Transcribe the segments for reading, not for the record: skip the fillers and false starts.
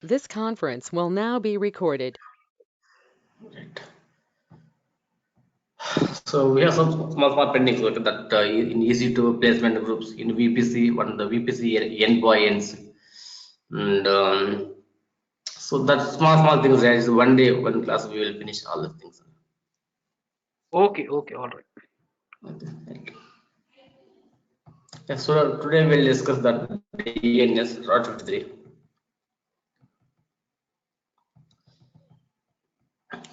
This conference will now be recorded. Right. So we have some small pendings work that in EC2 placement groups in VPC, one the VPC endpoints, and so that small things. There is one day, one class we will finish all the things. Okay, all right. Okay. Thank you. Yeah, so today we'll discuss that DNS Route 53.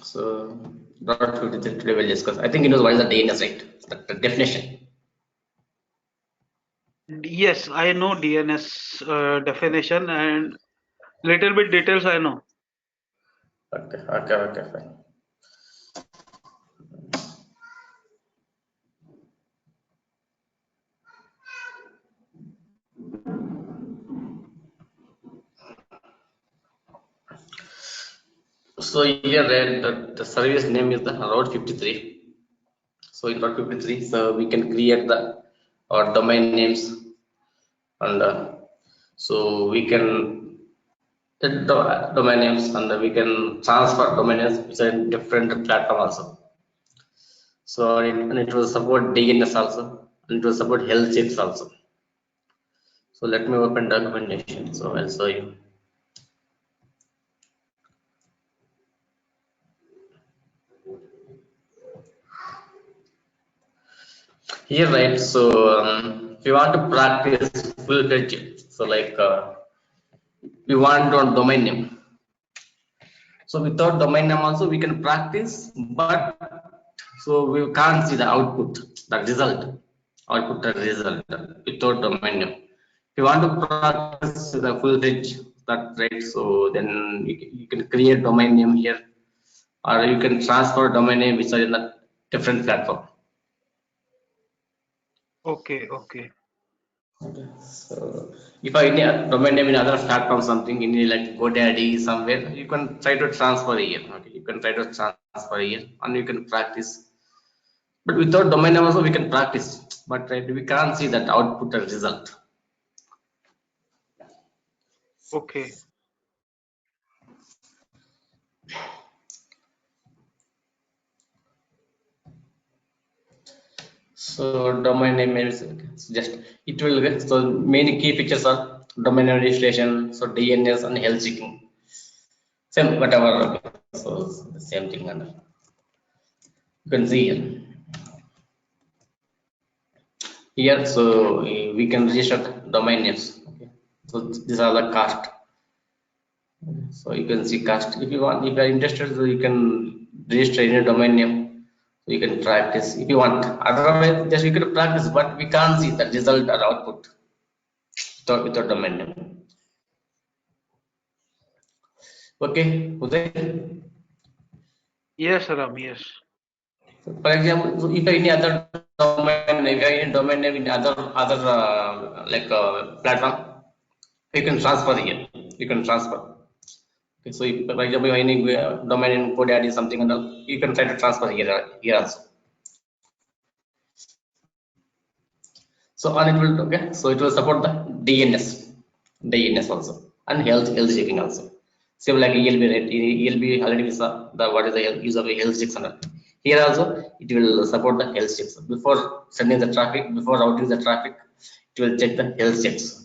So Route 53 today we'll discuss. I think you know what is the DNS, right? The definition. Yes, I know DNS definition and little bit details I know. Okay, fine. So here the service name is the Route 53. So in Route 53, so we can create the our domain names, and so we can set the domain names, and we can transfer domain names which are in different platform also. So it will support DNS also, and it will support health checks also. So let me open documentation. So I'll show you. Here, right? So if you want to practice full-fledged, so like we want on domain name. So without domain name also we can practice, but so we can't see the output, the result, without domain name. If you want to practice the full-fledged, that right? So then you can create domain name here, or you can transfer domain name which are in a different platform. Okay. Okay. So if I need a domain name in other platform, something in like GoDaddy somewhere, you can try to transfer here. Okay, you can try to transfer here, and you can practice. But without domain name also we can practice, but right, we can't see that output or result. Okay. So domain name is just it will get so many key features are domain name registration, so DNS and health checking. Same whatever. So the same thing, and you can see here. Here, so we can register domain names. Okay. So these are the cost. So you can see cost. If you want, if you are interested, so you can register any domain name. So you can practice if you want. Otherwise, just you can practice, but we can't see the result or output without domain name. Okay, Uday. Yes, Ram. Yes. For example, so if any other domain, if any domain name in other like platform, you can transfer here. You can transfer. Okay, so if, for example, any domain in GoDaddy something and all, you can try to transfer here also. So and it will okay. So it will support the DNS also, and health checking also. Same like ELB, right? ELB already we saw the what is the use of a health checks and all. Here also it will support the health checks before sending the traffic, before routing the traffic. It will check the health checks.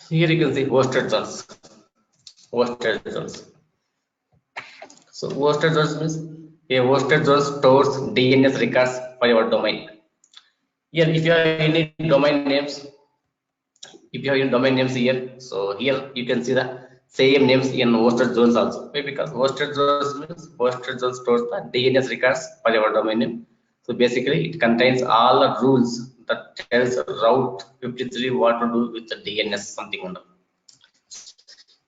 Here you can see hosted zones. Hosted zones. So hosted zones means a hosted zone stores DNS records for your domain. Here, if you have any domain names, if you have any domain names here, so here you can see the same names in hosted zones also. Why? Because hosted zones means hosted zone stores the DNS records for your domain name. So basically, it contains all the rules that tells Route 53 what to do with the DNS something on.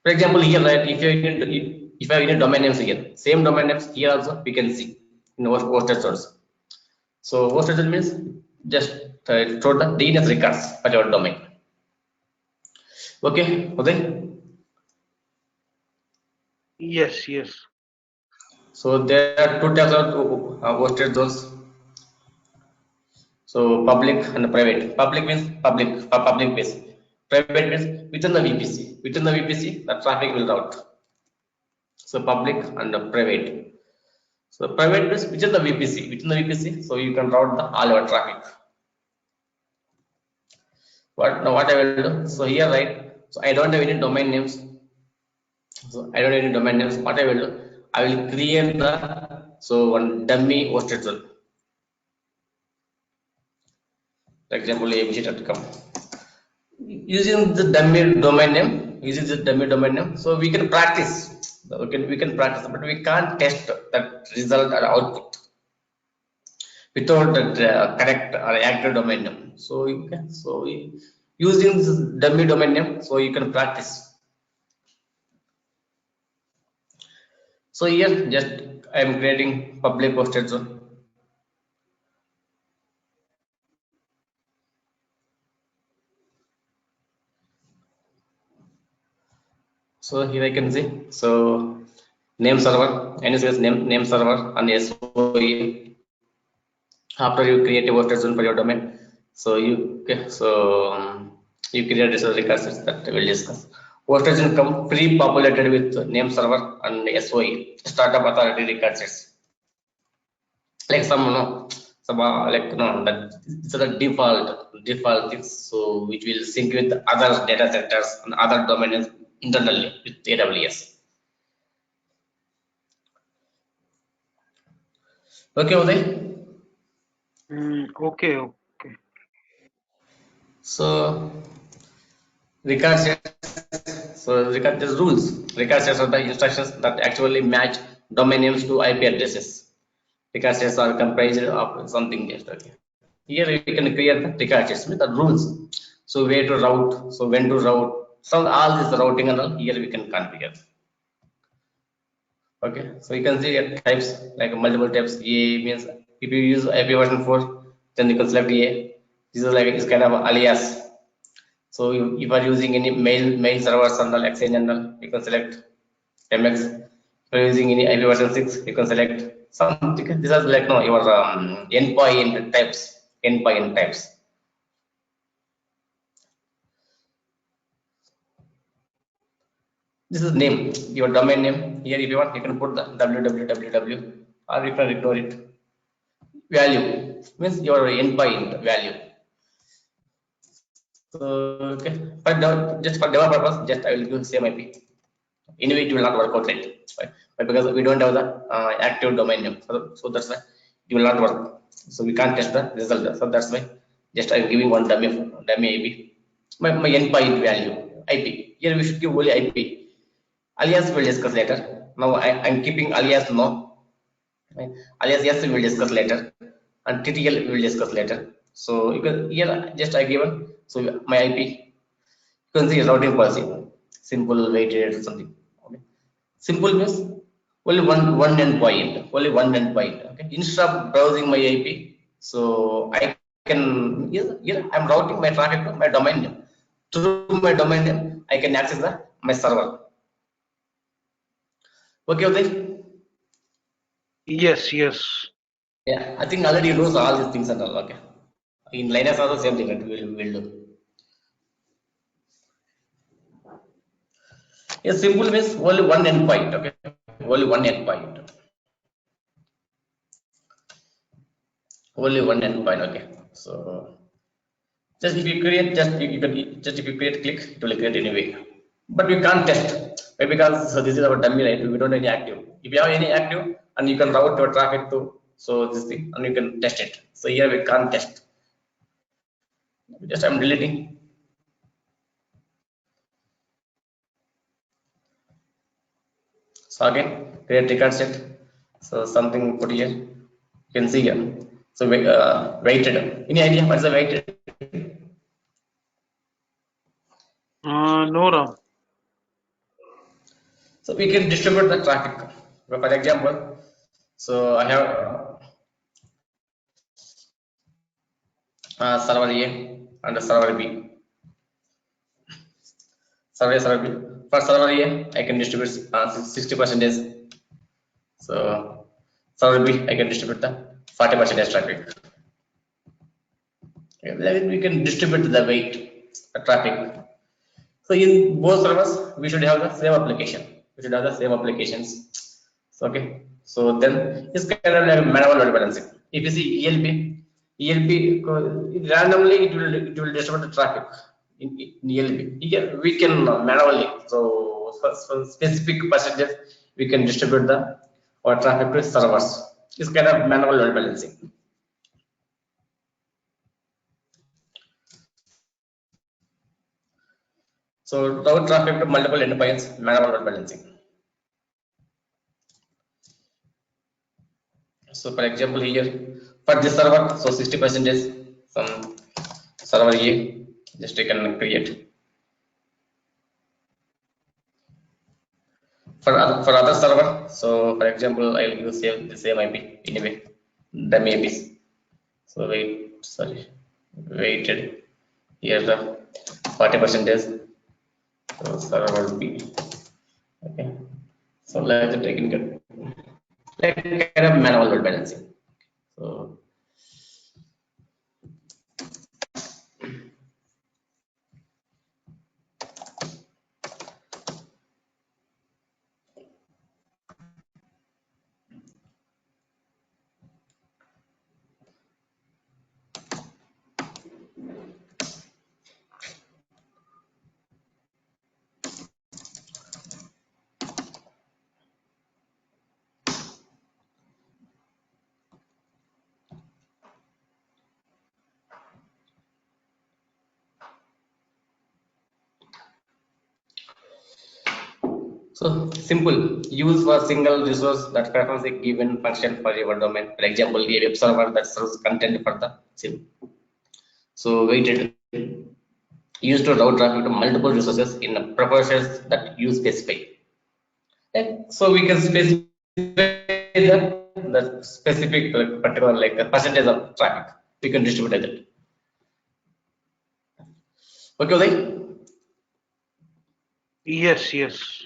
For example, here, right, if you have any domain names here, same domain names here also we can see in hosted source. So hosted means just store the DNS records for your domain. Okay, okay. Yes. Yes. So there are two types of hosted zones. So public and private. Public means public base. Private means within the VPC. Within the VPC, the traffic will route. So public and private. So private means within the VPC. Within the VPC, so you can route all your traffic. What I will do? So here, right? So I don't have any domain names. So I don't have any domain names. What I will do? I will create one dummy hosted zone. For example, abc.com. Using the dummy domain name, so we can practice. We can practice, but we can't test that result or output without that correct or active domain name. So using this dummy domain name, so you can practice. So here, just I am creating public hosted zone. So here I can see. So name server, NSS name server and SOE. After you create a hosted zone for your domain, so you create records that we will discuss. Hosted zone come pre-populated with name server and SOE, startup authority records. Like that it's the default things, so which will sync with other data centers and other domains internally with AWS. Okay, Uday. Okay. So record sets, the rules. Record sets are the instructions that actually match domain names to IP addresses. Record sets are comprised of something else. Okay. Here we can create the record sets with the rules. So where to route, so when to route, so all this routing and all here we can configure. Okay, so you can see types like multiple types. A means if you use IP version 4, then you can select A. This is like it's kind of alias. So if you are using any mail servers and all exchange and all, you can select MX. If you are using any IP version 6, you can select something. This is like your endpoint types. Endpoint types. This is name, your domain name. Here, if you want, you can put the www, or you can ignore it. Value means your endpoint value. So okay, just for demo purpose, just I will give same IP. Anyway, it will not work out right, but because we don't have the active domain name, so that's why it will not work. So we can't test the result. So that's why just I'm giving one dummy IP. My endpoint value IP. Here we should give only IP. Alias we'll discuss later. Now I'm keeping alias no. Right? Alias yes we will discuss later, and TTL we will discuss later. So you can here just I given so my IP. You can see routing policy, simple, weighted, or something. Okay. Simple means only one endpoint, only one endpoint. Okay. Instead of browsing my IP, so I can here I'm routing my traffic to my domain name. Through my domain name, I can access my server. Okay, okay. Yes. Yeah, I think already you know all these things and all. Okay. In Linux also same thing that we'll do. Yeah, simple means only one endpoint. Okay, only one endpoint. Only one endpoint. Okay. So just if you create, you can just if you create click, it will create anyway. But we can't test. Why? Because so this is our dummy, right? We don't have any active. If you have any active and you can route your traffic to this thing and you can test it. So here we can't test. Just I'm deleting. So again, create record set. So something put here. You can see here. So weighted. Any idea what's the weighted? No, Ram. So we can distribute the traffic. For example, so I have server A and server B. Server B. For server A, I can distribute 60%. So server B, I can distribute the 40% traffic. Okay, we can distribute the weight, the traffic. So in both servers, we should have the same application. We should have the same applications. So, okay. So then it's kind of like manual load balancing. If you see ELB randomly it will distribute the traffic in ELB. Here we can manually. So for specific percentage we can distribute the or traffic to servers. It's kind of manual load balancing. So route traffic to multiple endpoints, manual load balancing. So for example here for this server, so 60% is some server A, just I can create. For other server, so for example I'll use the same IP anyway, the IPs. So waited here the 40% is so server B. Okay, so let's take it like kind of manual load balancing. So So simple, use for single resource that performs a given function for your domain. For example, a web server that serves content for the sim. So waited, used to route traffic to multiple resources in proportions that you specify. And so we can specify the specific particular like the percentage of traffic. We can distribute it. Okay, Uday? Yes, yes.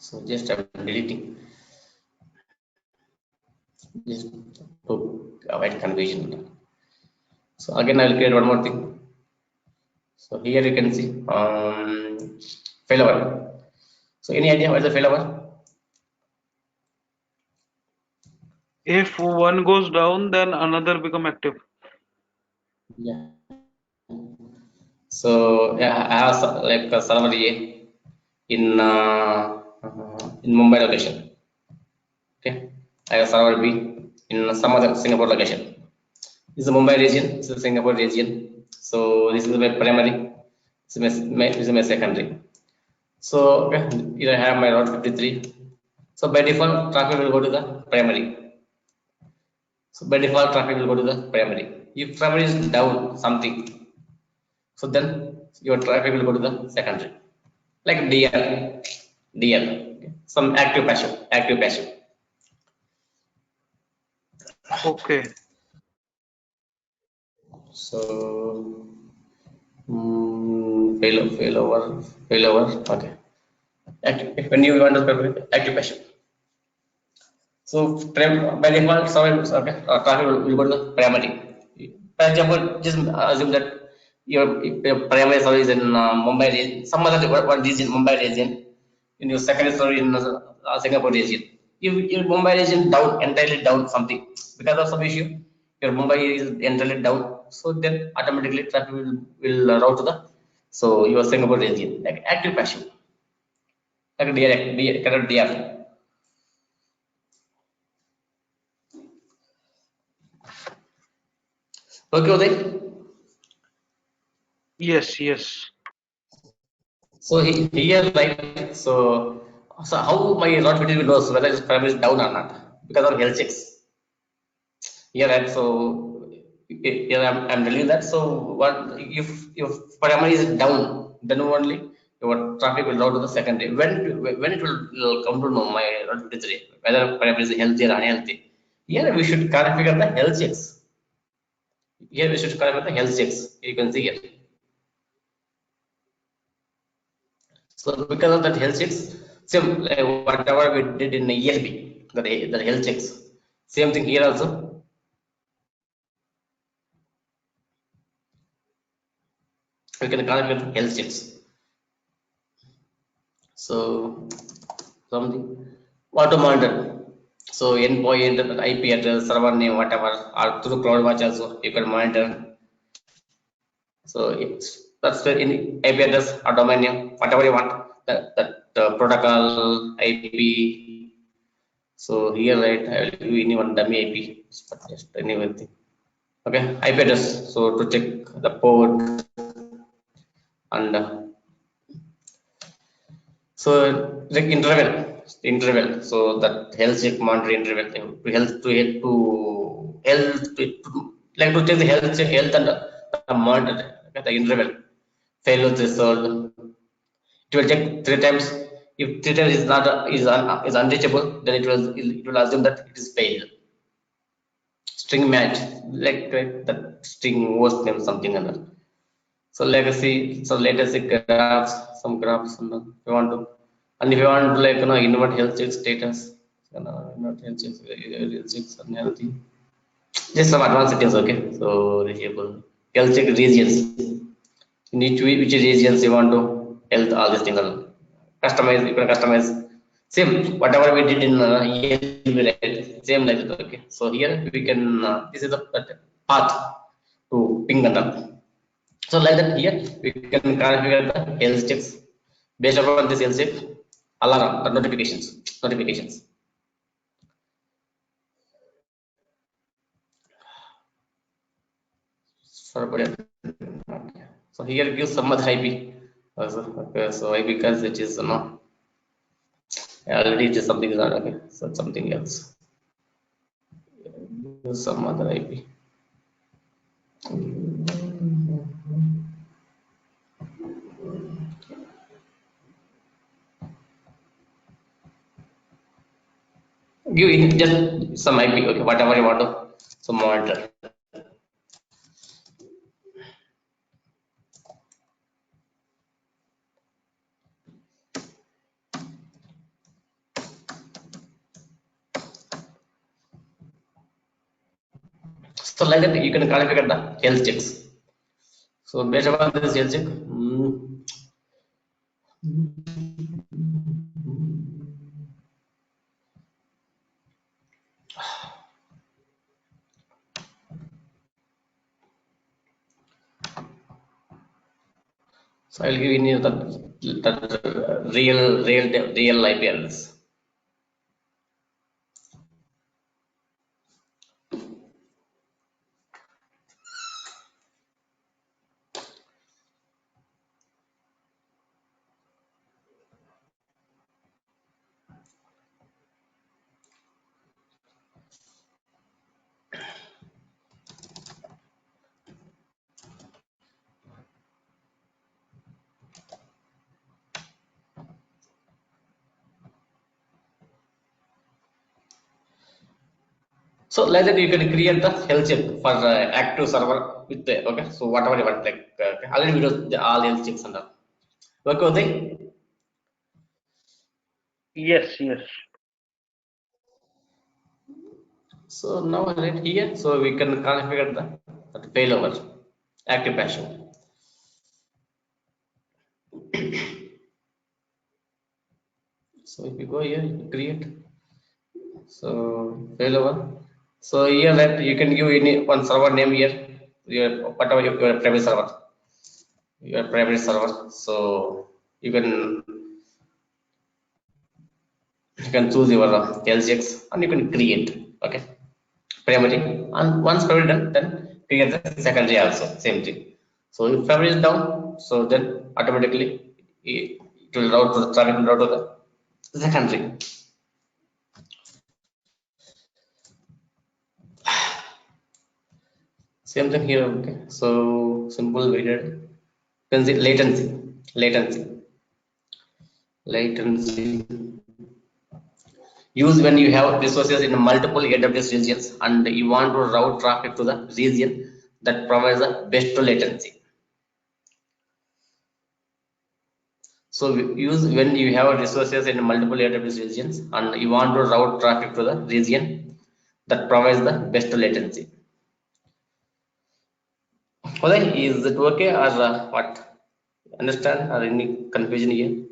So just I'm deleting just to avoid confusion. So again, I will create one more thing. So here you can see failover. So any idea what is the failover? If one goes down, then another become active. Yeah. So yeah, I have like a server A in Mumbai location. Okay, I have server B in some other Singapore location. This is the Mumbai region. This is the Singapore region. So this is my primary. This is my secondary. So okay, here I have my route 53. So by default, traffic will go to the primary. So by default, traffic will go to the primary. If primary is down something, so then your traffic will go to the secondary, like DL, okay. Some active passive. Okay. So failover. Okay. When you want to specify active passive. So by default, okay, traffic will go to the primary. For example, just assume that your primary service in Mumbai region, some other one region, Mumbai region, in your secondary service in Singapore region. If your Mumbai region down, entirely down something because of some issue, your Mumbai is entirely down. So then automatically traffic will route to the your Singapore region, like active passive, like kind of DR. Okay, Uday. Yes, yes. So here like so how my route will knows whether its parameter is down or not because of health checks. Here and so here I'm telling that. So what if parameter is down, then only your traffic will route to the secondary. When it will come to know my route 53 whether parameter is healthy or unhealthy. Here we should configure the health checks. Here we should configure the health checks. You can see here. So because of that health checks, same whatever we did in ELB, the health checks, same thing here also. We can connect with health checks. So something what to monitor. So endpoint, IP address, server name, whatever, or through CloudWatch also you can monitor. So that's the in IP address or domain name, whatever you want, that protocol IP. So here, right, I will give anyone dummy IP, just anything. Okay, IP address. So to check the port and so like interval. So that health check monitor interval to like to check the health and monitor, okay, the interval failure threshold. It will check 3 times. If 3 times is not is unreachable, then it will assume that it is failed. String match, like that string host name something other. So legacy, so legacy graphs, some graphs, and if you want to, and if you want to like invert health check status, invert health checks unhealthy. Just some advanced settings, okay. So reachable health check regions, in which regions you want to health, all these things are customize. You can customize same whatever we did in ELB, right? Same like that, okay. So here we can this is the path to ping and up. So like that here we can configure the health checks based upon this health check alarm, the notifications. So here it gives some other IP also, okay. So I, because it is already it is something is not okay, so something else, some other IP. Give in just some IP, okay, whatever you want to so monitor. So like that you can configure the health checks. So based upon this health check, so I'll give you that real IP address. So like that you can create the health check for active server with the, okay. So whatever you want, like already we do all health checks and all. Okay, Uday? Yes, yes. So now right here, so we can configure the failover active patching. So if you go here, you can create so failover. So here that you can give any one server name here, your whatever your private server. So you can choose your health checks and you can create, okay, primary, and once primary done, then create the secondary also, same thing. So if primary is down, so then automatically it will route to the traffic will route to the secondary. Same thing here, okay. So simple weighted latency use when you have resources in multiple AWS regions and you want to route traffic to the region that provides the best latency. So use when you have resources in multiple AWS regions and you want to route traffic to the region that provides the best latency. Okay, is it okay or what? Understand or any confusion here?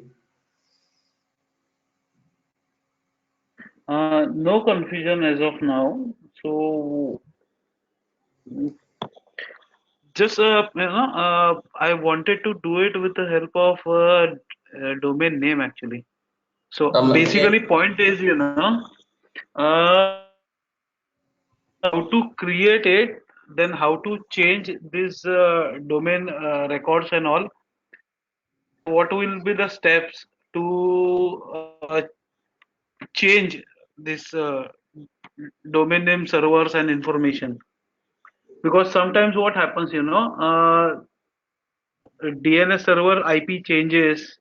No confusion as of now. So just I wanted to do it with the help of domain name actually. So Yeah. basically, point is, how to create it, then how to change this domain records and all. What will be the steps to change this domain name servers and information? Because sometimes what happens, DNS server IP changes.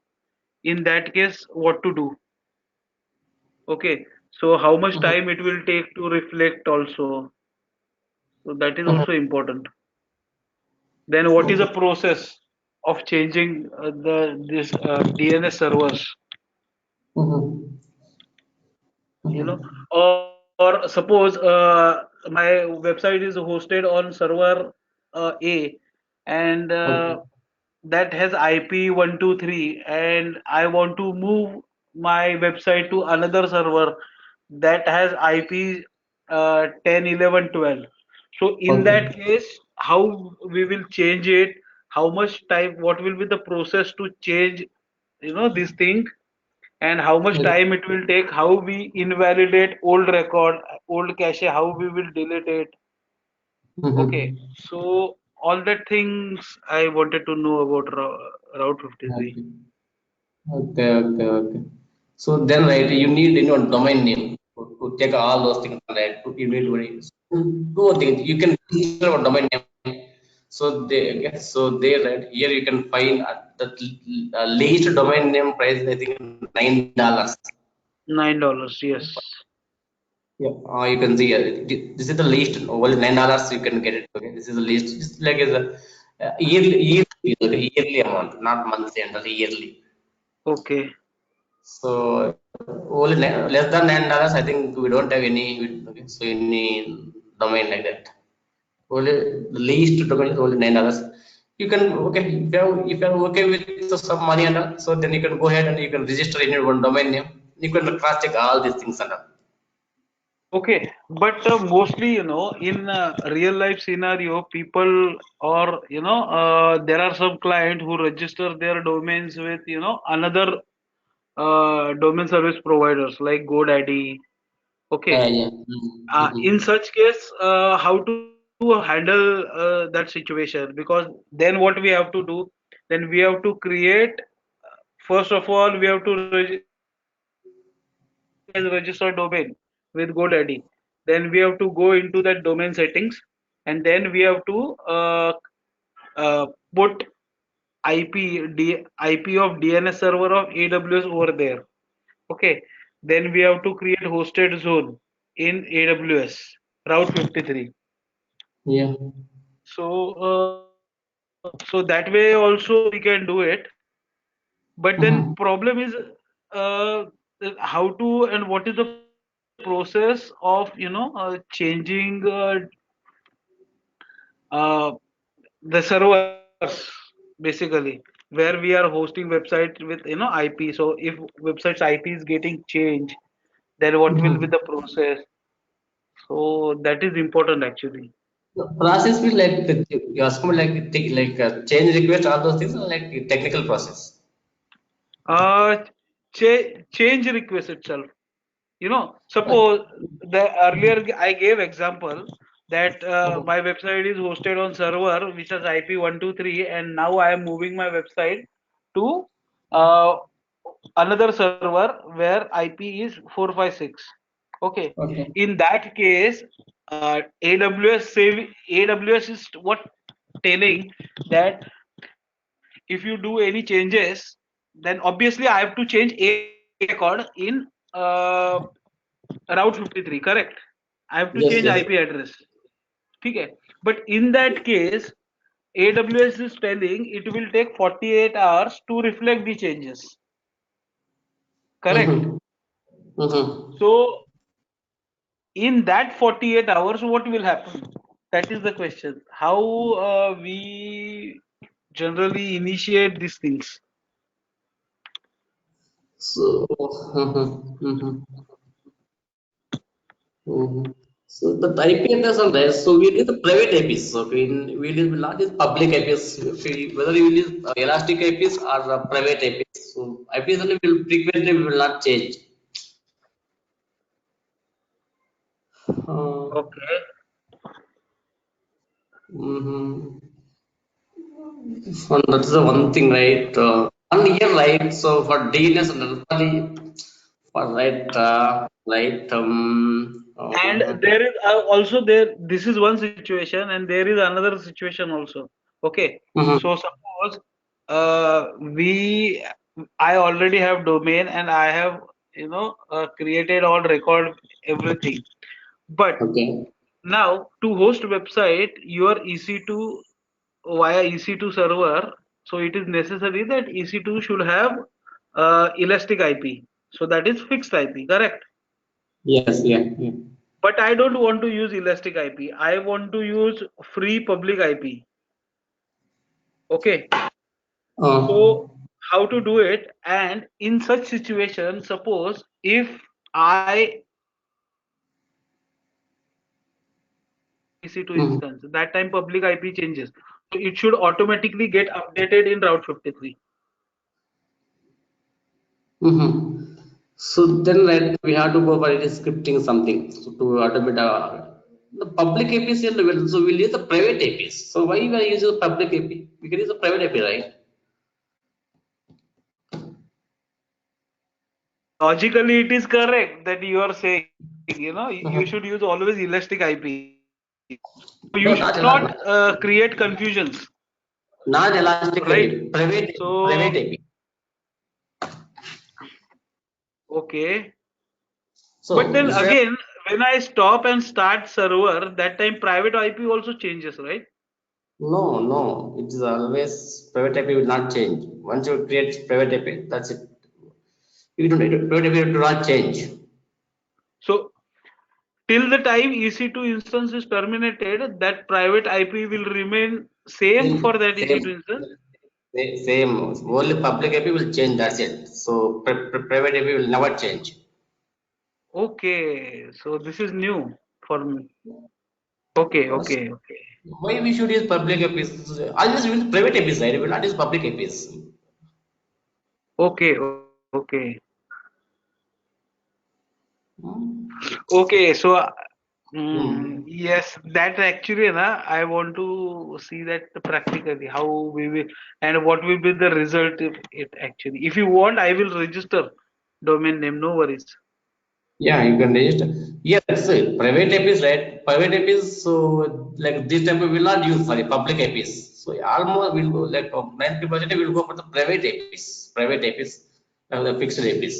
In that case, what to do? Okay, so how much Mhm. time it will take to reflect also? So that is Mhm. also important. Then what is the Okay. process of changing the this DNS servers? Mhm. You know, Mhm. or suppose my website is hosted on server A, and Okay. that has IP 123, and I want to move my website to another server that has IP 10, 11, 12. So in Okay. that case, how we will change it? How much time? What will be the process to change? This thing, and how much Yeah. time it will take, how we invalidate old record, old cache, how we will delete it. Okay, Mhm. so all that things I wanted to know about Route 53. Okay. Okay. Okay. Okay. So then, right, you need domain name to take all those things, right? You need two things. You can register a domain name. So they, okay, so they, right here you can find the least domain name price. I think $9. $9, yes. Yeah, you can see this is the least. Only $9 you can get it. Okay, this is the least. It's like is a yearly amount, not monthly and yearly. Okay, So only less than $9. I think we don't have any. Okay, so any domain like that. Only the least domain is only $9. You can, okay, if you are okay with some money and all, so then you can go ahead and you can register any one domain name. You can cross check all these things and all. okay, but mostly, in real life scenario, people, or there are some client who register their domains with another domain service providers like GoDaddy. Okay, Yeah. in Mm-hmm. such case, how to handle that situation? Because then what we have to do, then we have to create, first of all, we have to as registered domain with GoDaddy. Then we have to go into that domain settings, and then we have to put IP of DNS server of AWS over there. Okay. Then we have to create hosted zone in AWS Route 53. Yeah. So that way also we can do it. But then Mm-hmm. problem is uh, how to, and what is the process of changing uh, the servers, basically, where we are hosting website with IP. So if website's IP is getting changed, then what will be Mm-hmm. the process? So that is important actually. The process will like you ask me like change request all those things are like technical process. uh Change request itself. Suppose the earlier I gave example that Mhm. my website is hosted on server which has IP 123, and now I am moving my website to uh, another server where IP is 456. Okay, Okay. in that case, AWS is what telling that if you do any changes, then obviously I have to change a record in Route 53, correct? I have to Yes, change yes. IP address. Okay. But in that case, AWS is telling it will take 48 hours to reflect the changes. Correct. Mm-hmm. Mm-hmm. So in that 48 hours, what will happen? That is the question. How we generally initiate these things. So, mm-hmm. Mm-hmm. Mhm. So the IP address on that, so we use the private IPs. So we will not use public IPs. Whether you will use elastic IPs or private IPs. So IPs only will frequently will not change. Uh, Okay. mhm. And that's the one thing, right? 1 year, right? So for DNS and normally for And there is also there. This is one situation, and there is another situation also. Okay. mhm, So suppose we, I already have domain and I have created all record everything. But okay. now to host website, your EC2 via EC2 server, so it is necessary that EC2 should have elastic IP. So that is fixed IP, correct? Yes, yeah, yeah. But I don't want to use elastic IP. I want to use free public IP. Okay. Uh, So how to do it? And in such situation, suppose if I EC2 mhm. instance, that time public IP changes. So it should automatically get updated in Route 53. Mm-hmm. So then, right, we have to go for it scripting something so to automate the public APs and so we'll use the private APs. So why we are using the public AP? We can use the private AP, right? Logically, it is correct that you are saying, you Mm-hmm. should use always elastic IP. No, You should not not elastic, create confusions, not elastic right? AP, private So, AP. okay. But So then instead, again, when I stop and start server, that time private IP also changes, right? no, it is always private AP will not change. Once you create private AP, that's it. You don't private AP will not change. So, till the time EC2 instance is terminated, that private IP will remain same for that Same, EC2 instance. same. Only public AP will change. That's it. So private AP will never change. Okay, so this is new for me. Okay, So okay, okay. why we should use public APs? Always use private APs, right? We will not use public APs. Okay, okay. Hmm. Okay, so Hmm. yes, that actually, I want to see that practically how we will and what will be the result if it actually. If you want, I will register domain name. No worries. Yeah, you can register. Yeah, that's it. Private APs, right? Private APs. So like this type we will not use for the public APs. So almost we'll go like 90% will go for the private APs. Private APs, the fixed APs.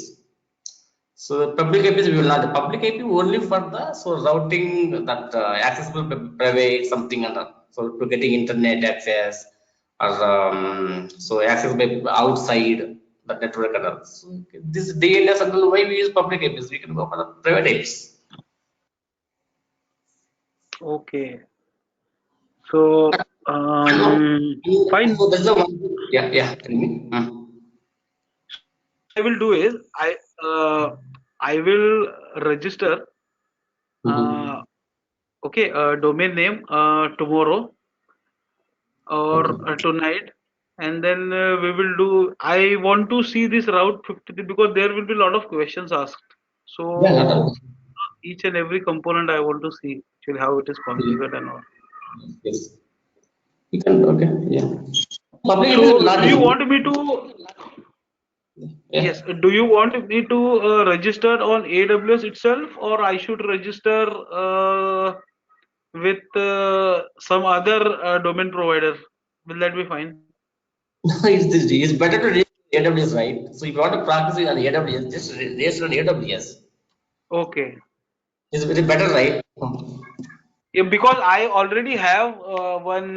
So the public APIs we will not. The public API only for the so routing that accessible private something and so to getting internet access or so accessible outside the network and all. So this DNS and all, why we use public APIs? We can go for the private APIs. Okay, so I know. fine. So that's the one. Yeah, yeah. Tell me. I will do is I will register Mm-hmm. domain name tomorrow or Okay. tonight, and then we will do. I want to see this route 50 because there will be a lot of questions asked. Yeah, not So all. each and every component I want to see actually how it is configured and all. Yes. You can. Okay. Yeah. Public APIs will So not do you use. want me to? Yeah. Yes. Do you want me to register on AWS itself, or I should register with some other domain provider? Will that be fine? It's better to register AWS, right? So if you want to practice it on AWS, just register on AWS. Okay. It's very better, right? Yeah, because I already have one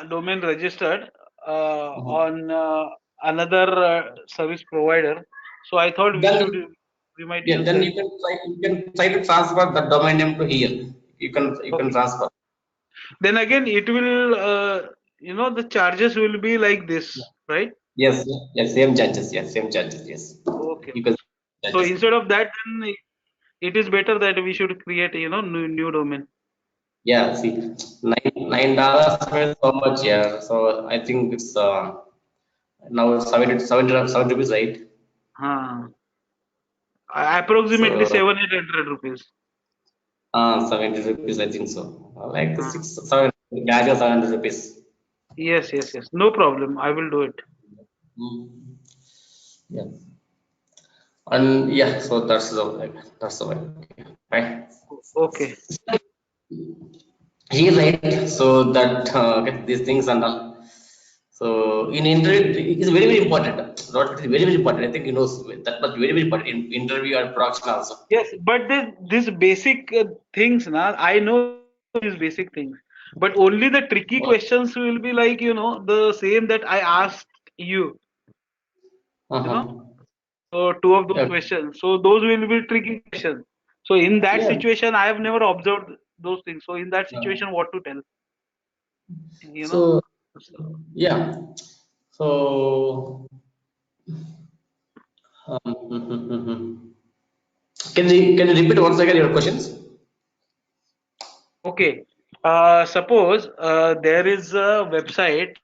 domain registered Mhm. on another service provider. So I thought Then, we might yeah, use then that. you can try to transfer the domain name to here. You can Okay. transfer. Then again, it will, the charges will be like Yeah. this, right? Yes, yes, same charges. Yes, same charges. Yes, Okay. you can So charges. instead of that, then it is better that we should create, new domain. Yeah, see, $9 is so much. Yeah, so I think it's now 70 rupees, right? Huh. Approximately So 700-800 rupees. 70 rupees, I think so. Like Huh. 700 rupees. Yes, yes, yes. No problem. I will do it. Mm. Yeah, and yeah, so that's the way. Okay. Right. Okay. He right. So that okay, these things and all. So in interview, it is very important. Not very very important. I think he knows that much very very important in interview and production also. Yes, but this basic things, na, I know these basic things. But only the tricky questions will be like, the same that I asked you, you know. Uh-huh. So two of those Yeah. questions. So those will be tricky questions. So in that Yeah. situation, I have never observed those things. So in that Uh, situation, what to tell, you know? so So, yeah. So um, can you repeat once again your questions? okay. Suppose there is a website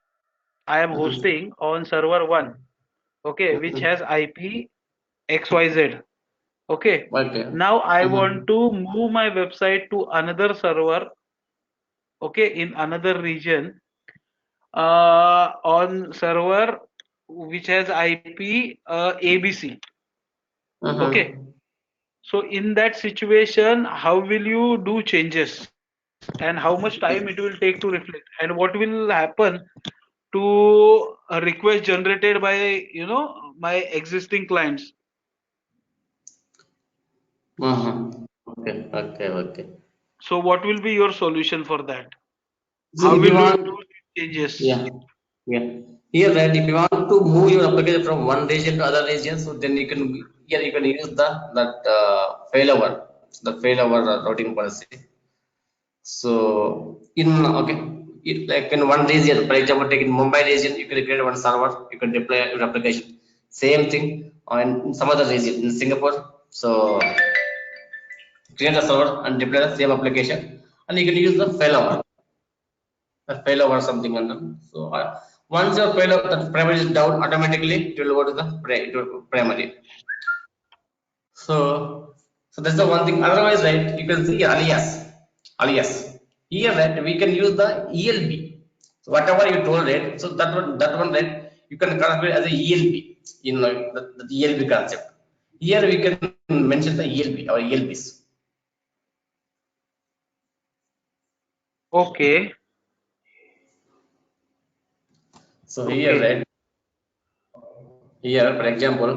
I am Mhm. hosting on server one, okay, which has Mhm. IP XYZ. Okay. Okay. Now I want Mhm. to move my website to another server, okay, in another region, on server which has IP ABC. Okay. Mhm. So in that situation, how will you do changes and how much time it will take to reflect and what will happen to a request generated by, my existing clients? Mhm. Okay. Okay. Okay. So what will be your solution for that? So How if you will you want, do changes? yeah, yeah. Here, right, if you want to move your application from one region to other region, so then you can here you can use that failover, the failover routing policy. So in okay, like in one region, for example, take in Mumbai region, you can create one server, you can deploy your application. Same thing on some other region in Singapore. So create a server and deploy the same application, and you can use the failover something and all. So once your failover that primary is down, automatically it will go to the primary. So that's the one thing. Otherwise, right, you can see alias. Here, right, we can use the ELB. So whatever you told, right, so that one, right, you can convert as a ELB. The ELB concept. Here we can mention the ELB or ELBs. Okay, So here, okay, right, here, for example,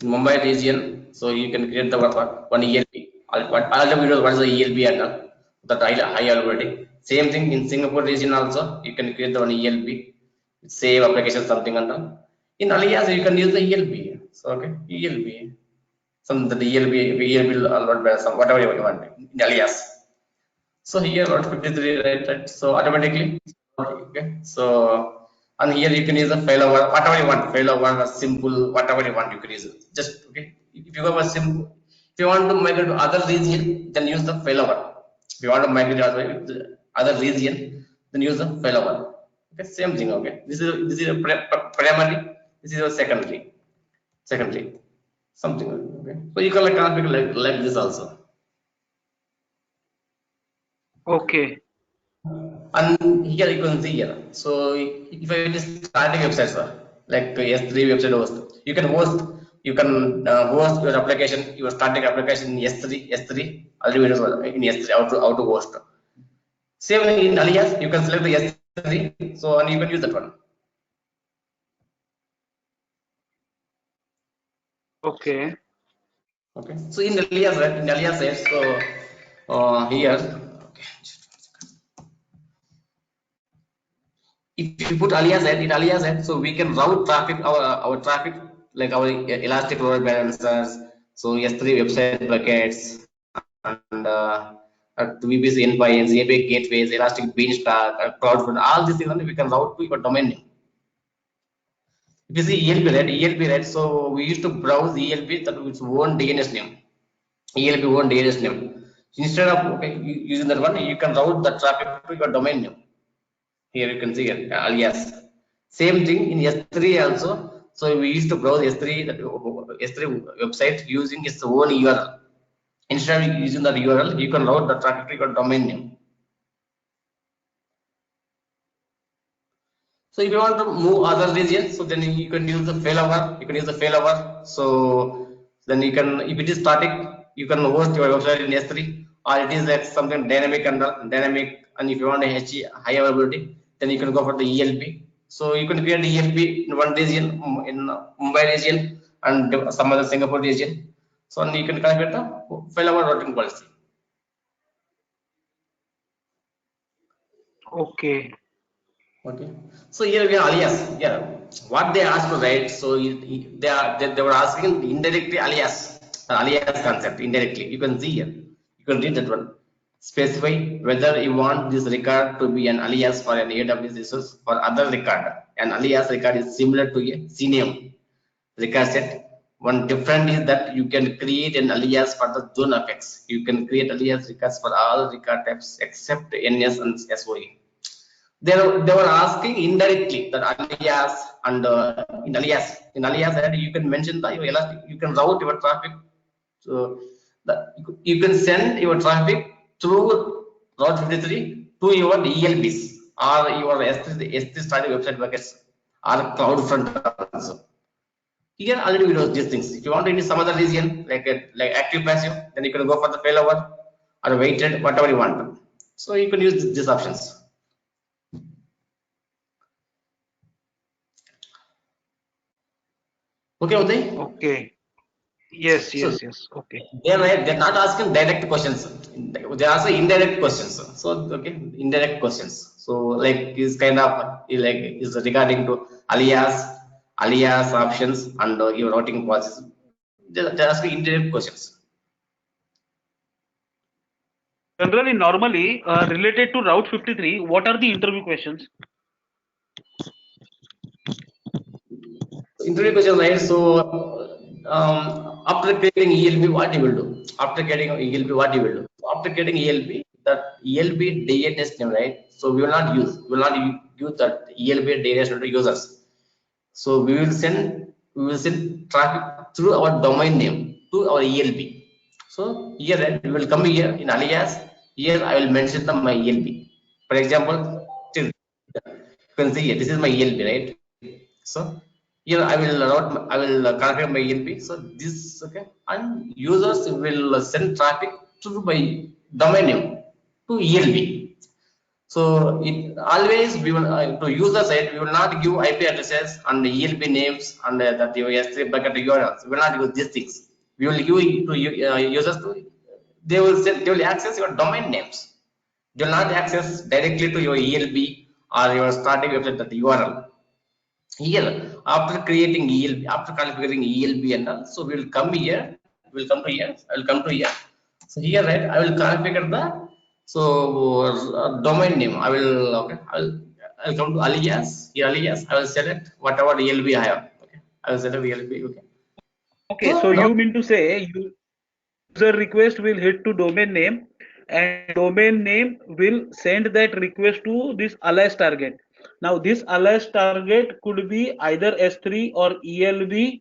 in Mumbai region, so you can create the one ELB. All the videos, what is the ELB and all, that high already. Same thing in Singapore region also, you can create the one ELB, save application something and all. In Alias, you can use the ELB. So okay, ELB, some the ELB lot better, some whatever you want in Alias. So here about 53, right? So automatically, okay. So and here you can use the failover, whatever you want, failover, simple, whatever you want, you can use it. Just okay. If you have a simple, if you want to migrate to other region, then use the failover. If you want to migrate to other region, then use the failover. Okay, same thing. Okay, this is a primary, this is a secondary, something. Okay, so you can like configure like this also. okay, And here you can see here. So if I just starting websites, like S3 website host, you can host your application, your starting application in S3 already videos in S3 how to host. Same in Alias, you can select the S3, so and you can use that one. okay, Okay. So in Alias, right? In Alias side, so here, okay. If you put alias at in alias at, so we can route traffic our traffic like our elastic load balancers, so S3 website buckets and VPC endpoints, API gateways, elastic beanstalk, CloudFront, all these things we can route to your domain name. If you see ELB, right, so we used to browse ELB that with its own DNS name. ELB one DNS name. Instead of using that one, you can route the traffic to your domain name. Here you can see it, alias. Same thing in S3 also. So we used to browse S3 website using its own URL. Instead of using that URL, you can route the traffic to your domain name. So if you want to move other regions, so then you can use the failover. You can use the failover. So then you can, if it is static, you can host your website in S3, or it is like something dynamic and dynamic. And if you want a high availability, then you can go for the ELB. So you can create ELB in one region, in Mumbai region, and some other Singapore region. So you can calculate the failover routing policy. Okay. Okay. So here we are alias. Yeah. What they asked to write. So they were asking indirectly alias concept indirectly. You can see here. You can read that one. Specify whether you want this record to be an alias for an AWS resource or other record. An alias record is similar to a CNAME record set. One different is that you can create an alias for the zone of X. You can create alias records for all record types except NS and SOE. They were asking indirectly that alias, and in alias that you can mention the your elastic, you can route your traffic. So you can send your traffic through Route 53 to your ELBs or your S3 starting website buckets or CloudFront also. Here already we know these things. If you want to use some other region like active passive, then you can go for the failover or weighted, whatever you want. So you can use these options. Okay, Uday? Okay. Yes. Okay. They're not asking direct questions. They're asking indirect questions. So okay, indirect questions. So like is kind of like is regarding to alias options and your routing policies. They're asking indirect questions. Generally, normally related to Route 53, what are the interview questions? Interview question, right? So after creating ELB, what you will do? After creating ELB, what you will do? After creating ELB, that ELB DNS name, right? So we will not use that ELB DNS name to users. So we will send traffic through our domain name to our ELB. So here, right, we will come here in alias. Here I will mention my ELB. For example, you can see here, this is my ELB, right? So here I will configure my ELB. So this, okay, and users will send traffic to my domain name to ELB. So it always we will to user side we will not give IP addresses and ELB names and that your S3 bucket URLs. We will not use these things. We will give to users to they will access your domain names. They will not access directly to your ELB or your starting website that URL. Here, after creating ELB, after configuring ELB and all, so we will come here. We will come to here. I will come to here. So here, right, I will configure the domain name. I will I'll come to alias. Here alias. I will select whatever ELB I have. Okay, I will select ELB. Okay. Okay. So you mean to say user request will hit to domain name, and domain name will send that request to this alias target. Now this alias target could be either S3 or ELB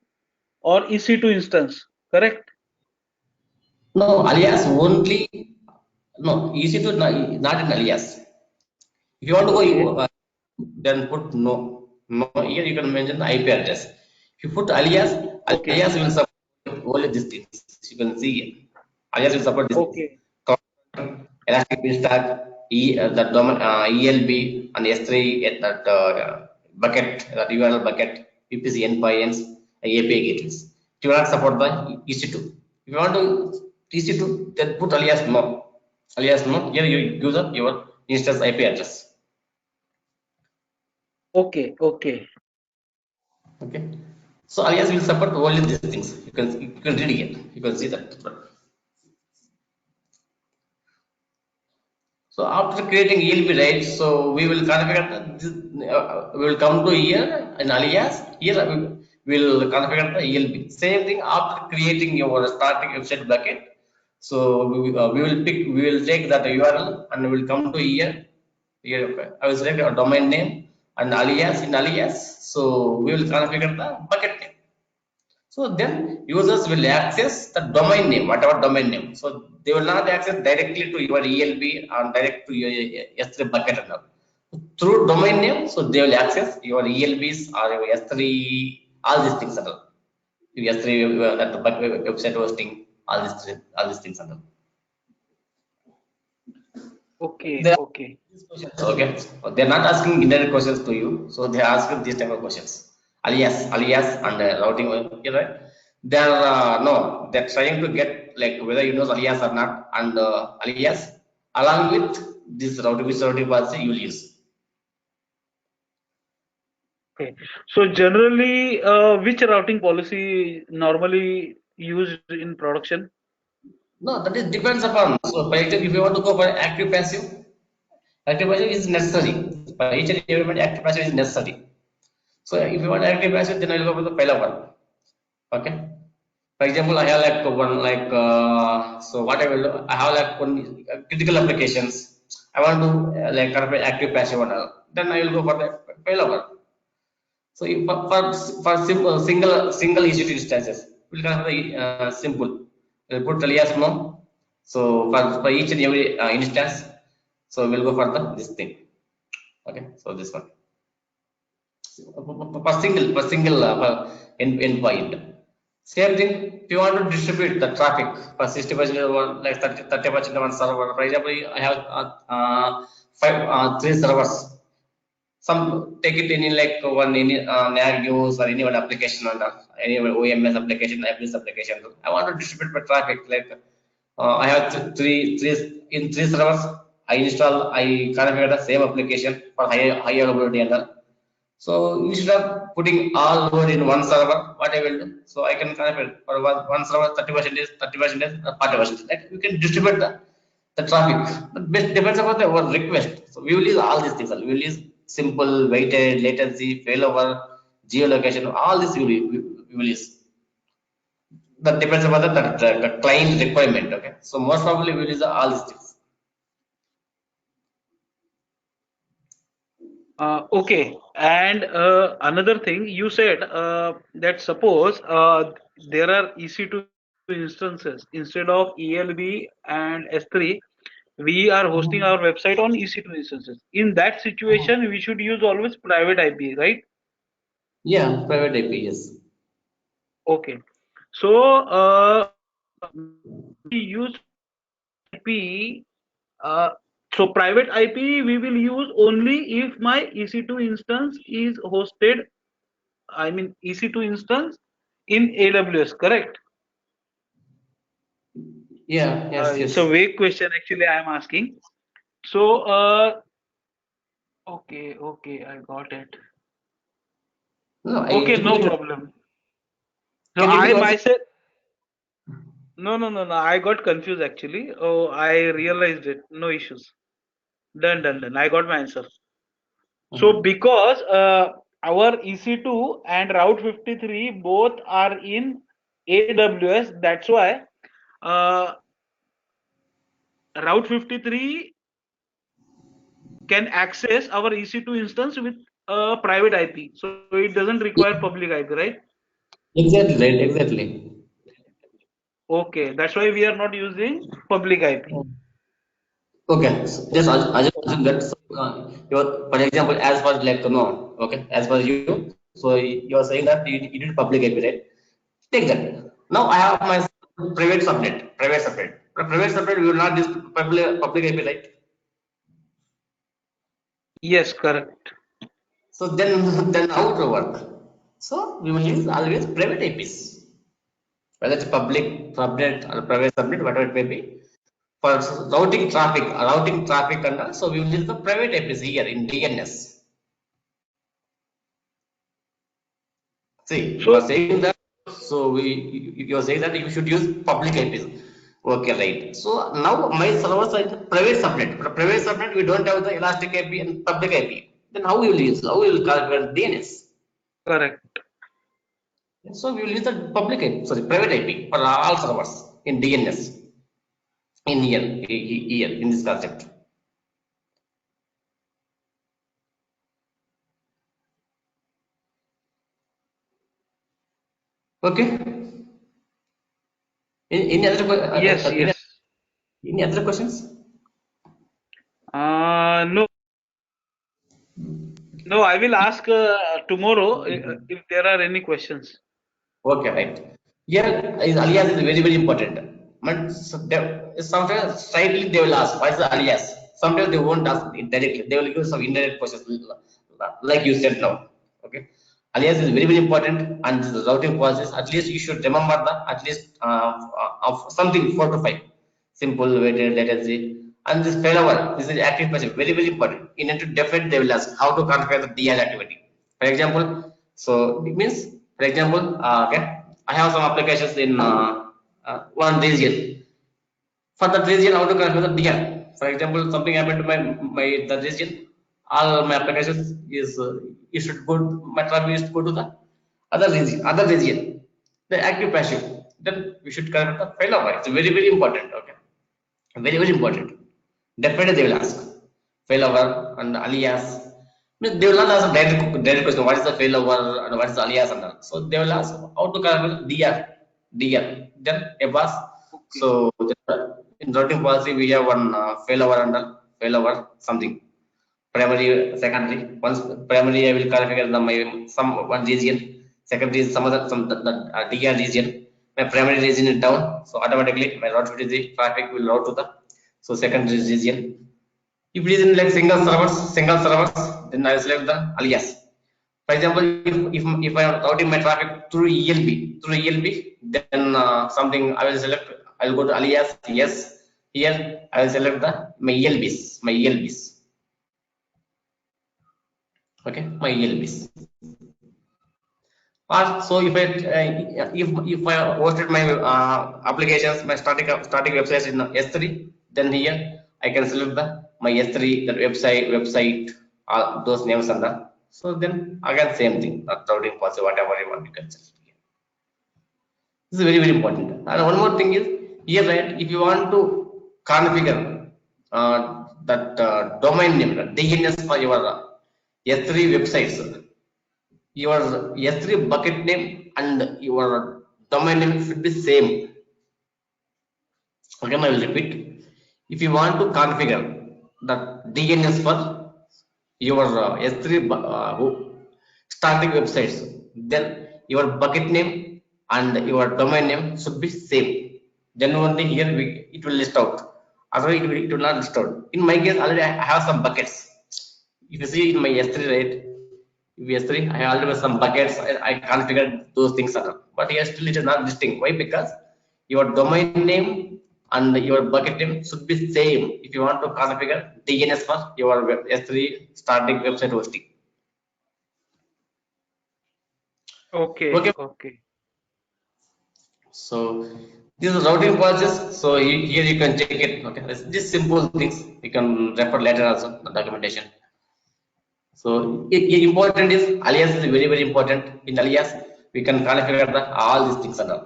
or EC2 instance, correct? No, alias only. No, EC2 not in alias. If you want to go, then put no. Here you can mention the IP address. If you put alias, alias will support only these things. You can see here. Alias will support this. Okay. Elastic Beanstalk, the domain ELB and S3 at that bucket, that URL bucket, VPC endpoints, API gateways. If you want to support the EC2, if you want to EC2, then put alias no. Alias no. Here you use up your instance IP address. Okay. So alias will support only these things. You can read it. You can see that. So after creating ELB, right? So we will configure this. We will come to here in alias. Here we will configure the ELB. Same thing after creating your starting website bucket. So we will take that URL and we will come to here. Here, okay. I will select a domain name and alias in alias. So we will configure the bucket name. So then users will access the domain name, whatever domain name. So they will not access directly to your ELB and direct to your S3 bucket and all. Through domain name, so they will access your ELBs or your S3, all these things and all. Your S3 that website hosting, all these things and all. Okay, They are okay. these questions, okay. They're not asking indirect questions to you, so they ask you these type of questions. Alias, and routing, right? They're no, they're trying to get like whether you know alias or not, and alias along with this routing, which routing policy you will use. Okay. So generally, which routing policy normally used in production? No, that is depends upon. So, for example, if you want to go for active passive is necessary. For each and every active passive is necessary. So, if you want active passive, then I will go for the failover. Okay. For example, I have like one like so what I will do, I have like one critical applications. I want to like kind of active passive one. Then I will go for the failover. So if for simple single EC2 instances, we'll kind of simple. We'll put alias no. So for each and every instance, so we'll go for the this thing. Okay, so this one per single endpoint. Same thing, if you want to distribute the traffic for 60% one, like 30% one server. For example, I have three servers. Some take it in like one in NAG use or any one application or any OMS application, APIS application. I want to distribute my traffic like I have three servers. I configure the same application for high availability and all. So instead of putting all load in one server, what I will do? So I can configure for one server 30%, 30%, 40%. Like we can distribute the traffic. But depends upon our request. So we will use all these things. We will use simple, weighted, latency, failover, geolocation. All this we will use. That depends upon the client requirement. Okay. So most probably we will use all these things. Okay. And another thing, you said that suppose there are EC2 instances instead of ELB and S3, we are hosting our website on EC2 instances. In that situation, we should use always private IP, right? Yeah, private IP, yes. Okay. So we use IP. So private IP we will use only if my EC2 instance is hosted, I mean EC2 instance in AWS, correct? Yeah, yes, It's yes. a vague question actually I am asking. So okay, okay, I got it. No, I Okay, no typically problem. So can I typically also. myself, no, I got confused actually. Oh, I realized it. No issues. Done. I got my answer. So Mhm. because our EC2 and Route 53 both are in AWS, that's why uh, Route 53 can access our EC2 instance with a private IP. So it doesn't require public IP, right? Exactly, right, exactly. Okay, that's why we are not using public IP. Okay, so just I just assume that so, your, for example, as for like no, okay, as for you, so you are saying that you did public IP, right? Take that. Now I have my private subnet. For private subnet, we will not use public IP, right? Yes, correct. So then then how to work? So we will use always private IPs, whether it's public subnet or private subnet, whatever it may be. For routing traffic and all, so we will use the private IPs here in DNS. See, you are So saying that, so you are saying that you should use public IPs. Okay, right. So now my servers are in private subnet. For private subnet, we don't have the elastic IP and public IP. Then how we will use? How we will calculate DNS? correct. So we will use the public IP, sorry, private IP for all servers in DNS. in here in this concept. Okay. Any other Yes, yes. any other questions? No, no. I will ask tomorrow if there are any questions. Okay, right. Here is alias is very important. But sometimes slightly they will ask what is the alias. Sometimes they won't ask it directly. They will give some indirect questions like you said now. Okay. Alias is very important, and the routing process. At least you should remember the at least of something 4 to 5 simple weighted latency. And this failover, this is active passive, very important. In order to define, they will ask how to configure the DL activity. For example, so it means, for example, okay, I have some applications in one region. For that region, how to configure the DL. For example, something happened to my the region. All my applications is you should go. My traffic is to go to the other region, the active passive. Then we should configure the failover. It's very important. Okay, very important. Definitely they will ask failover and alias. They will not ask a direct question. What is the failover and what is the alias and all. So they will ask how to calculate DR. Then ABAS. Okay. So in routing policy we have one failover and failover something. Primary, secondary. Once primary, I will configure some one region. Secondary is some the DR region. My primary region is down, so automatically my route traffic will route to the secondary region. If it is in like single servers, then I will select the alias. For example, if I am routing my traffic through ELB, then something I will select. I will go to alias. Yes, here I will select my ELBs. Okay, my ELBs. Or so if I hosted my applications, my static websites in S3, then here I can select my S3 that website those names and that. So then again same thing, routing policy, whatever you want, you can select here. This is very important. And one more thing is here, right? If you want to configure that domain name, DNS for your S3 websites, your S3 bucket name and your domain name should be same. Again, I will repeat. If you want to configure the DNS for your S3 starting websites, then your bucket name and your domain name should be same. Then only here it will list out. Otherwise, it will not list out. In my case, already I have some buckets. If you see in my S3, right? S3, I already have some buckets. I configured those things, but here still it is not listing. Why? Because your domain name and your bucket name should be same if you want to configure DNS for your S3 starting website hosting. Okay. So this is routing process. So here you can check it. Okay, these simple things you can refer later also the documentation. So important is alias is very important. In alias we can configure all these things and all.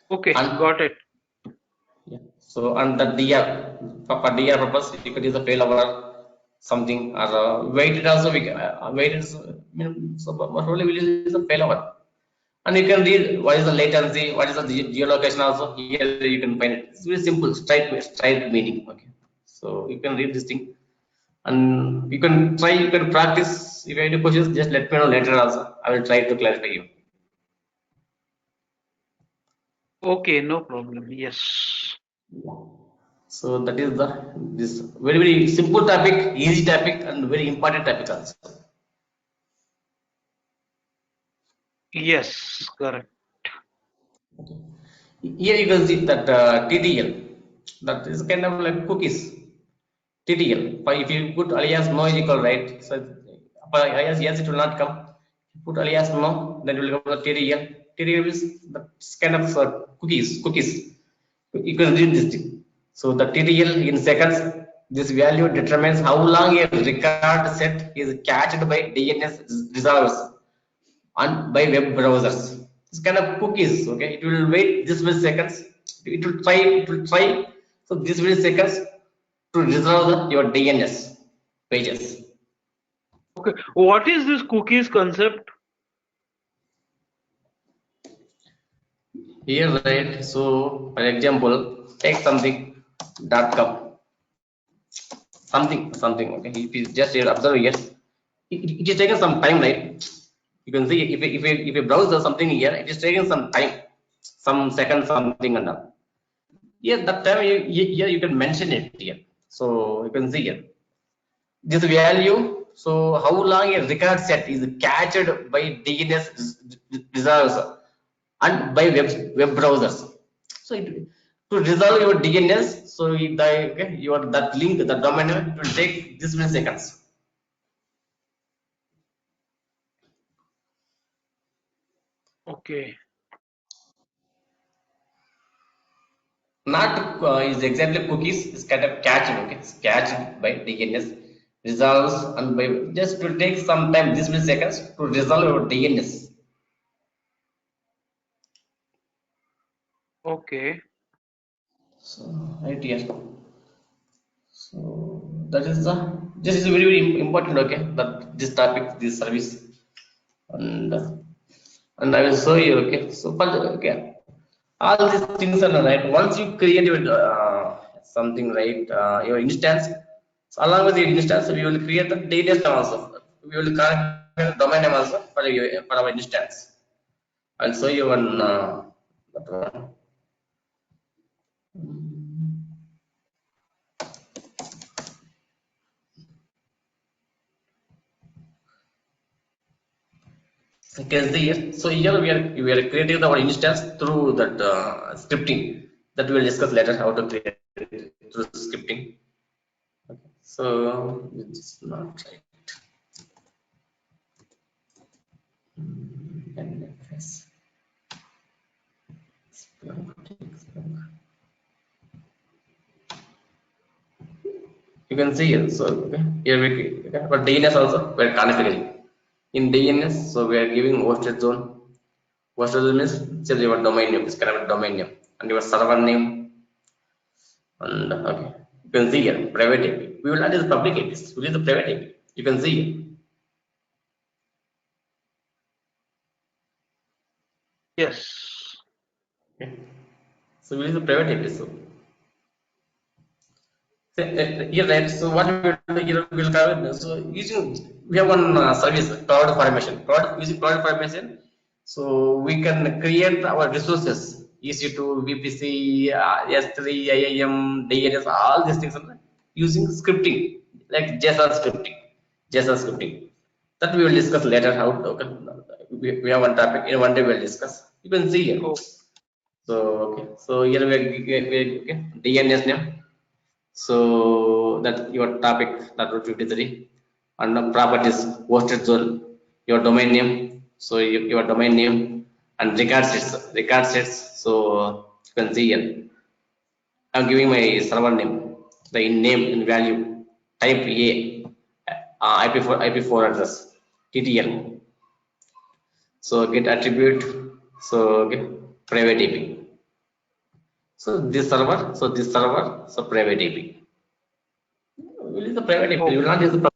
Okay, got it. Yeah. So and the DR for DR purpose you could use a failover something or weighted also we can weighted so but only will use a failover. And you can read what is the latency, what is the geolocation also. Here you can find it. It's very simple, straight meaning. Okay, so you can read this thing and you can try, you can practice. If you have any questions, just let me know later also. I will try to clarify you. Okay, no problem. Yes. So that is this very simple topic, easy topic, and very important topic also. Yes, correct. Here you can see that TTL, that is kind of like cookies. TTL. But if you put alias no is equal, right? So for alias yes, it will not come. If you put alias no, then it will come to TTL. TTL is kind of cookies. You can read this thing. So the TTL in seconds, this value determines how long a record set is cached by DNS resolvers and by web browsers. It's kind of cookies. Okay, it will wait this many seconds. It will try. It will try. So this many seconds to resolve your DNS pages. Okay. What is this cookies concept? Here, right? So, for example, take something .com, something. Okay, if you just here observe here, it is taking some time, right? You can see if you browse something here, it is taking some time, some seconds, something and all. Yes, that time here you can mention it here. So you can see here this value. So how long a record set is cached by DNS resolves and by web browsers. So to resolve your DNS, so okay, your that link, the domain name, it will take this many seconds. Okay. Not is exactly cookies. It's kind of catched. Okay, it's catched by DNS resolves and by just to take some time, this many seconds to resolve your DNS. Okay. So right here. So that is the this is very important. Okay, that this topic, this service, and and I will show you. Okay, so but okay, all these things are right. Once you create your something, right, your instance, so along with your instance, we will create the data name also. We will connect the domain name also for for our instance. I'll show you one. That one. You can see here. So here we are creating our instance through that scripting that we will discuss later how to create it through scripting. Okay. So it's not right. NFS. You can see here. So okay, here we okay, but DNS also we're configuring in DNS. So we are giving hosted zone. Hosted zone means just your domain name, this kind of domain name, and your server name. And okay, you can see here private API. We will not use public APIs. We use the private API. You can see here. Yes. Okay. So we use the private API. So here, right. So what we will do here, we will cover. So using we have one service cloud formation. Using cloud formation, so we can create our resources. EC2, VPC, S3, IAM, DNS, all these things are using scripting like JSON scripting. That we will discuss later. How okay, we have one topic in one day we will discuss. You can see here. Oh. So okay, so here we okay, DNS name. So that your topic that Route 53 and the properties hosted zone, your domain name. So your domain name and record sets. So you can see here. I'm giving my server name, the in name in value type A, IP4 address TTL. So get attribute. So okay, private AP. So this server, so private AP. Will use the private IP. We will not use the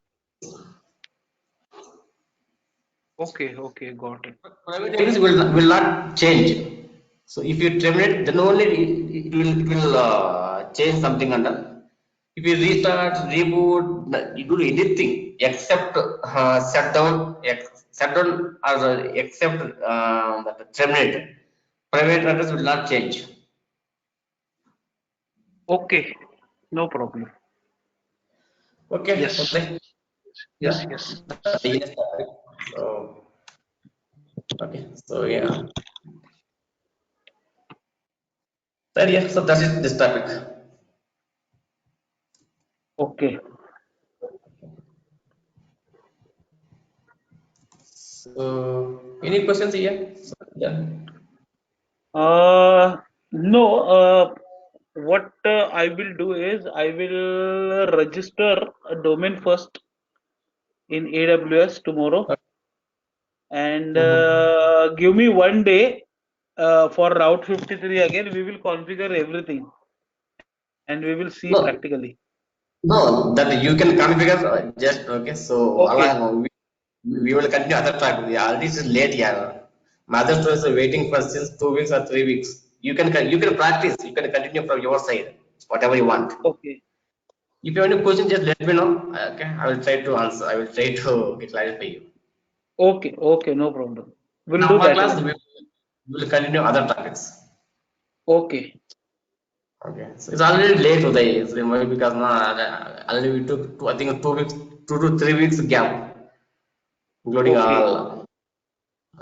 Okay. Okay. Got it. private IPs will not change. So if you terminate, then only it will change something under. If you restart, reboot, you do anything except shutdown or except terminate. Private address will not change. Okay. No problem. Okay. Yes. Okay. Yes. Yeah. Yes. Yes. So okay. So yeah. So that is this topic. Okay. So any questions here? So, yeah. No. What I will do is I will register a domain first in AWS tomorrow, and Mhm. give me one day. for Route 53 again, we will configure everything and we will see No, practically. no, that you can configure just okay. So Okay, Allah, we will continue other track. We already it's late, yeah. My other students are waiting for since 2 weeks or 3 weeks. You can practice. You can continue from your side, whatever you want. okay, If you have any question, just let me know. Okay, I will try to answer. I will try to clarify you. okay, okay, no problem. In We'll do our that class, only. we will continue other topics. Okay, Okay, so it's already late today. So maybe because now already we took I think 2 weeks, 2 to 3 weeks gap, including okay, all.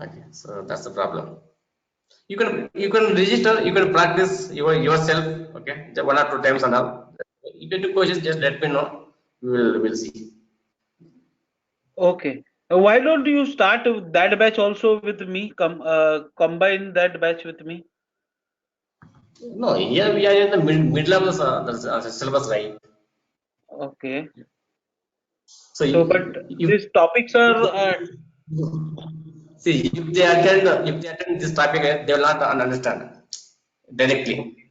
Okay, so that's the problem. You can register, you can practice yourself. Okay, just 1 or 2 times and all. If you have any questions, just let me know. We will see. okay. Why don't you start that batch also with me? Combine that batch with me. No, here we are in the middle of the syllabus, right? Okay. So So, but if these topics are see if they attend this topic, they will not understand directly. okay.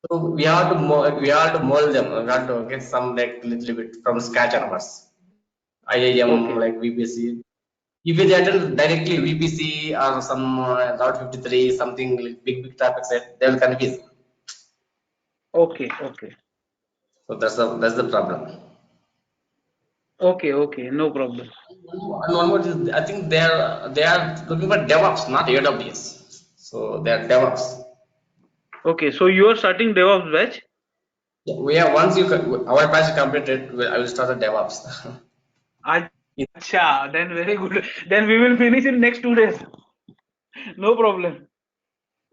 So we have to mold them. We have to get some like little bit from scratch onwards. IIM Okay. like VPC. If they attend directly VPC or some Route 53 something like big topics, they will confuse. Okay. Okay. So that's the problem. Okay. Okay. No problem. And one more is I think they are looking for DevOps, not AWS. So they are DevOps. Okay. So you are starting DevOps batch? Yeah, we have once our batch is completed, I will start the DevOps. Acha, then very good. Then we will finish in next 2 days. No problem.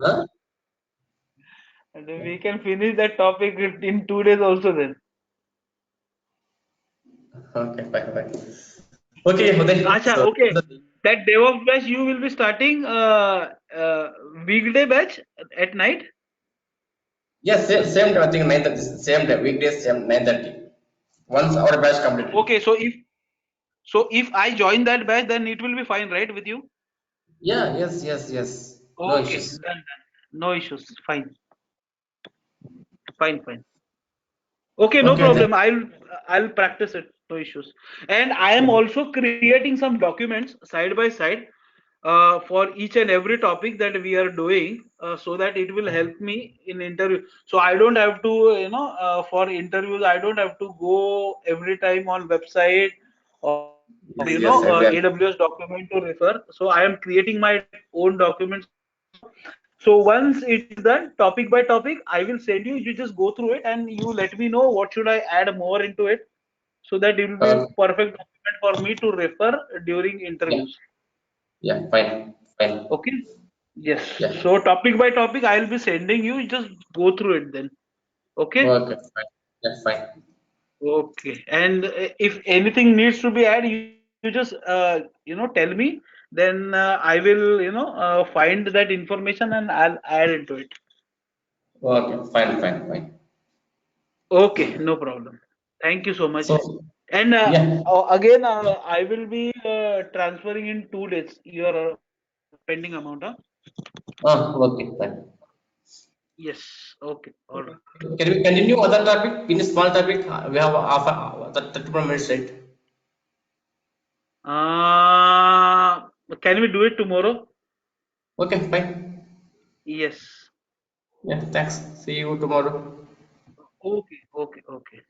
Huh? And then we can finish that topic in 2 days also then. Okay, fine, fine. Okay, Uday. Acha, So okay. That DevOps batch you will be starting weekday batch at night. yes, same day, I think 9:30, same day, weekdays, same 9:30. Once our batch completed. Okay, so if I join that batch, then it will be fine, right, with you? Yeah, yes, yes, yes. No Okay, issues. done, done. No issues. Fine, fine, fine. Okay, no Okay, then. problem. I'll practice it. No issues. And I am also creating some documents side by side for each and every topic that we are doing, so that it will help me in interview. So I don't have to, for interviews, I don't have to go every time on website or Yes, yes, exactly. AWS document to refer. So I am creating my own documents also. So once it is done, topic by topic, I will send you. You just go through it and you let me know what should I add more into it, so that it will be Uh, perfect document for me to refer during yeah, interviews. yeah, fine, fine. Okay. Yes. Yeah. So topic by topic, I'll be sending you. Just go through it then. Okay. Okay, fine. Yeah, fine. Okay. And if anything needs to be added, you just tell me. Then I will find that information and I'll add into it. Okay, fine, fine, fine. Okay. No problem. Thank you so much. So, And yeah. again, I will be transferring in 2 days your pending amount. Huh? Okay, fine. Yes. Okay. All right. Can we continue other topic? In a small topic, we have half 30 more minutes, right? Can we do it tomorrow? Okay, fine. Yes. Yeah, thanks. See you tomorrow. Okay. Okay. Okay.